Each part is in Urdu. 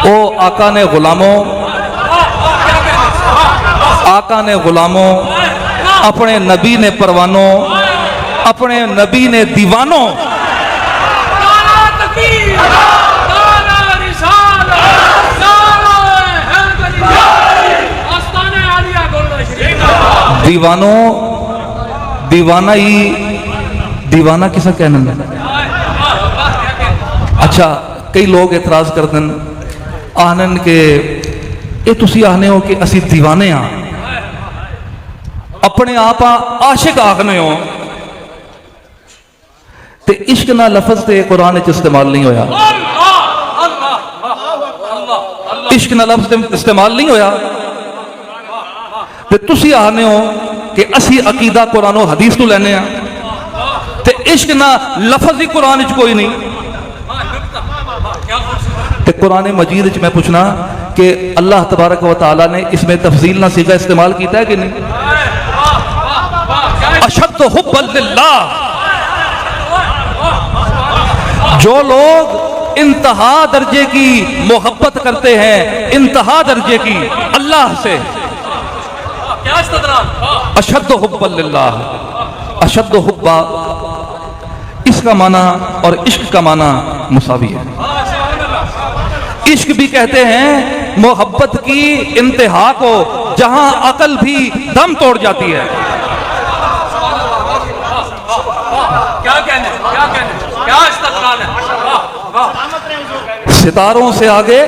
او آقا نے غلاموں، آقا نے غلاموں، اپنے نبی نے پروانوں، اپنے نبی نے دیوانوں، دیوانوں، دیوانہ ہی دیوانہ کسا کہنا ہے؟ اچھا کئی لوگ اعتراض کرتے ہیں آنن کہ اے تسی آنے ہو کہ اسی دیوانے ہاں، اپنے آپا عاشق آخنے ہو تے عشق نہ لفظ تے قرآن وچ استعمال نہیں ہویا، عشق نہ لفظ استعمال نہیں ہویا تے تسی آنے ہو کہ اسی عقیدہ قرآن و حدیث تو لینے ہیں تے عشق نہ لفظ ہی قرآن وچ کوئی نہیں تے قرآن مجید وچ میں پوچھنا کہ اللہ تبارک و تعالیٰ نے اس میں تفضیل نہ صیغہ استعمال کیتا ہے کہ نہیں؟ اشد حب للہ، جو لوگ انتہا درجے کی محبت کرتے ہیں، انتہا درجے کی اللہ سے، اشد حب للہ، اشد حب اس کا معنی اور عشق کا معنی مساوی ہے۔ عشق بھی کہتے ہیں محبت کی انتہا کو جہاں عقل بھی دم توڑ جاتی ہے۔ ستاروں سے آگے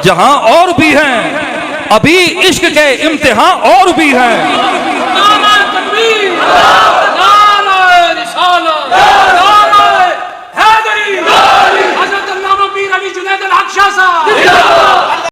جہاں اور بھی ہیں، ابھی عشق کے امتحان اور بھی ہیں۔